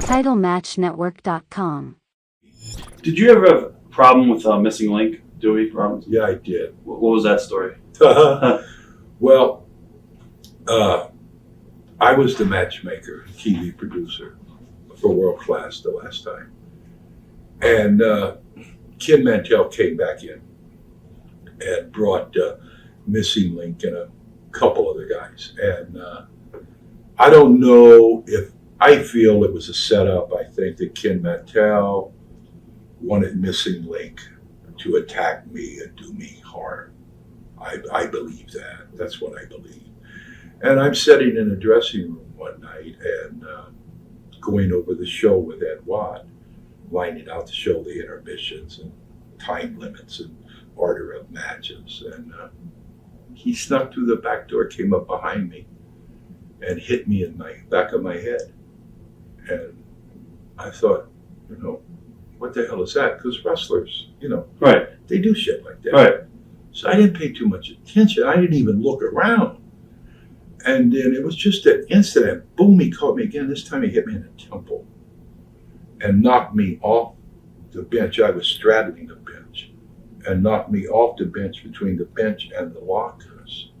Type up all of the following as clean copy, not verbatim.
TitleMatchNetwork.com. Did you ever have a problem with Missing Link, Dewey Robertson? Yeah, I did. What was that story? Well, I was the matchmaker, TV producer for World Class the last time. And Ken Mantell came back in and brought Missing Link and a couple other guys. And I don't know if, I feel it was a setup. I think that Ken Mantell wanted Missing Link to attack me and do me harm. I believe that. That's what I believe. And I'm sitting in a dressing room one night and going over the show with Ed Watt, lining out the show, the intermissions and time limits and order of matches. And he snuck through the back door, came up behind me and hit me in my back of my head. And I thought, what the hell is that? Because wrestlers, right, they do shit like that. Right. So I didn't pay too much attention. I didn't even look around. And then it was just an incident. Boom, he caught me again. This time he hit me in the temple and knocked me off the bench. I was straddling the bench and knocked me off the bench between the bench and the lockers.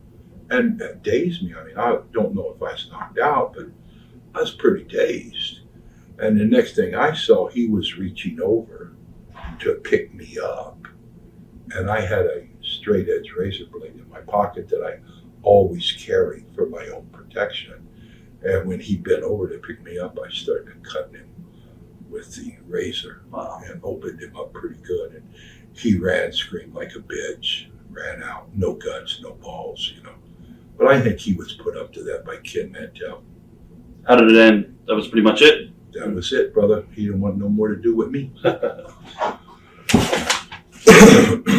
And that dazed me. I mean, I don't know if I was knocked out, but I was pretty dazed. And the next thing I saw, he was reaching over to pick me up. And I had a straight edge razor blade in my pocket that I always carry for my own protection. And when he bent over to pick me up, I started cutting him with the razor. Wow. And opened him up pretty good. And he ran, screamed like a bitch, ran out, no guts, no balls, But I think he was put up to that by Ken Mantell. How did it end? That was pretty much it? That was it, brother. He didn't want no more to do with me.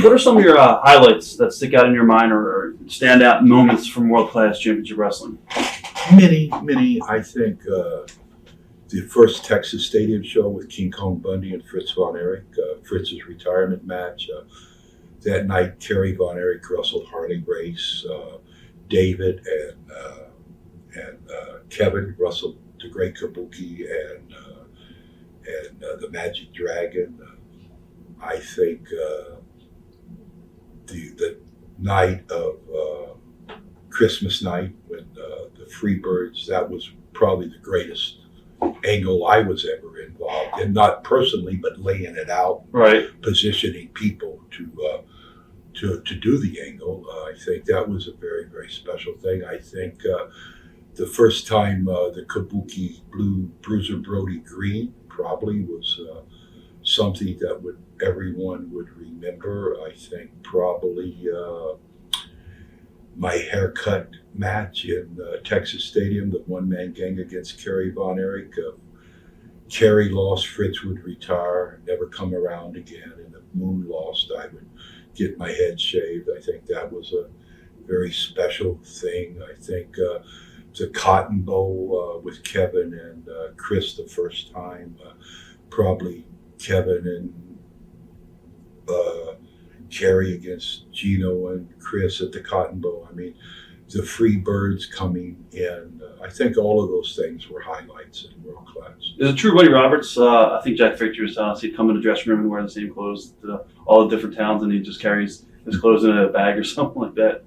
What are some of your highlights that stick out in your mind or stand out moments from World Class Championship Wrestling? Many. I think the first Texas Stadium show with King Kong Bundy and Fritz Von Erich, Fritz's retirement match. That night, Gary Von Erich wrestled Harley Race. David and Kevin wrestled the Great Kabuki and the Magic Dragon. I think the night of Christmas night when the Freebirds, that was probably the greatest angle I was ever involved in, not personally, but laying it out, right, positioning people to do the angle. I think that was a very, very special thing. I think the first time the Kabuki blue Bruiser Brody green probably was something that everyone would remember. I think probably my haircut match in Texas Stadium, the one-man gang against Gary Von Erich. Kerry lost, Fritz would retire, never come around again. And if Moon lost, I would get my head shaved. I think that was a very special thing. I think the Cotton Bowl with Kevin and Chris the first time, probably Kevin and Kerry against Gino and Chris at the Cotton Bowl. I mean, the Freebirds coming in. I think all of those things were highlights in World Class. Is it true, Buddy Roberts? I think Jack Victor was telling us he'd come in the dressing room and wear the same clothes to all the different towns, and he just carries his clothes in a bag or something like that.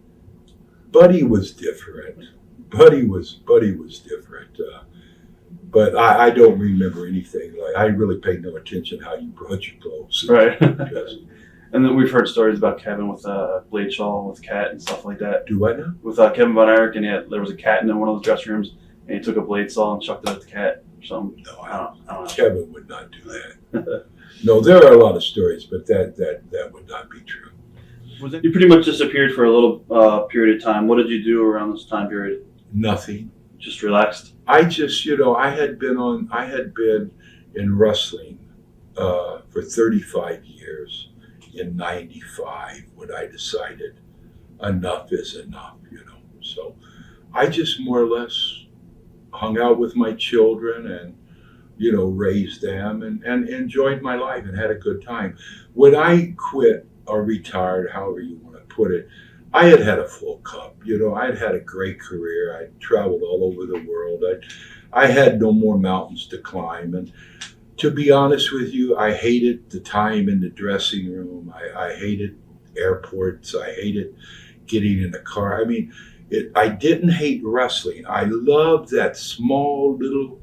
Buddy was different. Buddy was different. But I don't remember anything. Like, I really paid no attention how you brought your clothes. Right. And then we've heard stories about Kevin with Blade Shaw, with Cat and stuff like that. Do I know? With Kevin Von Erich, and there was a cat in one of the dressing rooms, and he took a blade saw and chucked it at the cat or something. No, I don't know. Kevin would not do that. No, there are a lot of stories, but that would not be true. You pretty much disappeared for a little period of time. What did you do around this time period? Nothing. Just relaxed? I just, I had been in wrestling for 35 years. In 95, when I decided enough is enough, So I just more or less hung out with my children and, raised them and enjoyed my life and had a good time. When I quit or retired, however you want to put it, I had a full cup. I'd had a great career. I traveled all over the world. I had no more mountains to climb. And to be honest with you, I hated the time in the dressing room. I hated airports. I hated getting in the car. I mean, I didn't hate wrestling. I loved that small little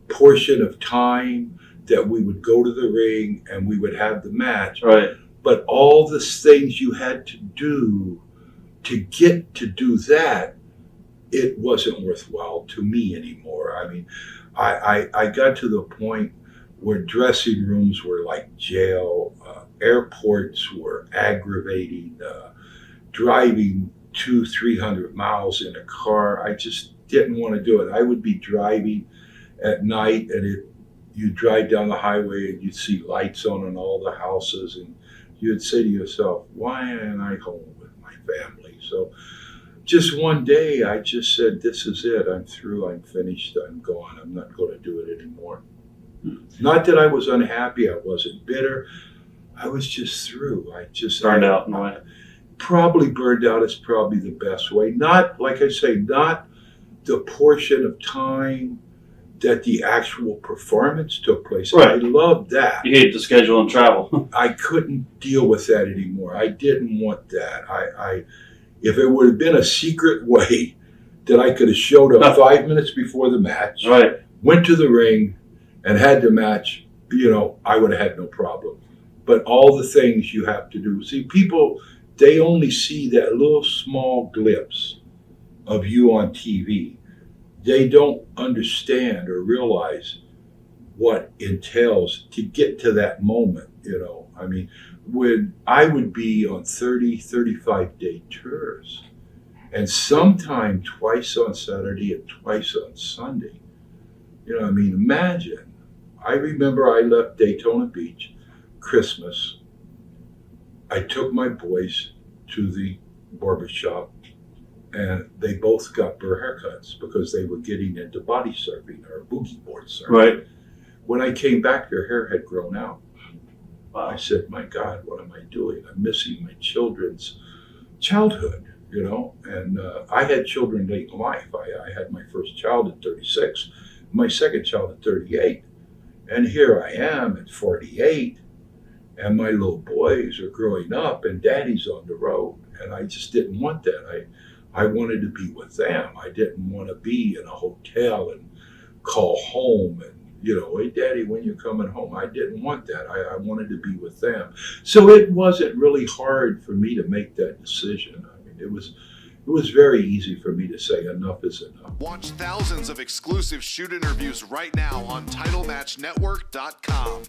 portion of time that we would go to the ring and we would have the match. Right. But all the things you had to do to get to do that, it wasn't worthwhile to me anymore. I mean, I got to the point where dressing rooms were like jail, airports were aggravating, driving 200-300 miles in a car. I just didn't want to do it. I would be driving at night and you'd drive down the highway and you'd see lights on all the houses and you'd say to yourself, why am I home with my family? So just one day I just said, this is it. I'm through. I'm finished. I'm gone. I'm not going to do it anymore. Not that I was unhappy. I wasn't bitter. I was just through. I just Burned out in a way. Probably burned out is probably the best way. Not, like I say, not the portion of time that the actual performance took place. Right. I loved that. You hate the schedule and travel. I couldn't deal with that anymore. I didn't want that. If it would have been a secret way that I could have showed up 5 minutes before the match, Right. went to the ring and had the match, I would have had no problem. But all the things you have to do. See, people, they only see that little small glimpse of you on TV. They don't understand or realize what entails to get to that moment, I mean, when I would be on 30, 35-day tours, and sometime twice on Saturday and twice on Sunday. I mean, imagine. I remember I left Daytona Beach, Christmas. I took my boys to the barbershop, and they both got burr haircuts because they were getting into body surfing or boogie board surfing. Right. When I came back, their hair had grown out. Wow. I said, my God, what am I doing? I'm missing my children's childhood, and I had children late in life. I had my first child at 36, my second child at 38. And here I am at 48, and my little boys are growing up, and daddy's on the road. And I just didn't want that. I wanted to be with them. I didn't want to be in a hotel and call home and, hey, Daddy, when you're coming home? I didn't want that. I wanted to be with them. So it wasn't really hard for me to make that decision. I mean, it was very easy for me to say enough is enough. Watch thousands of exclusive shoot interviews right now on TitleMatchNetwork.com.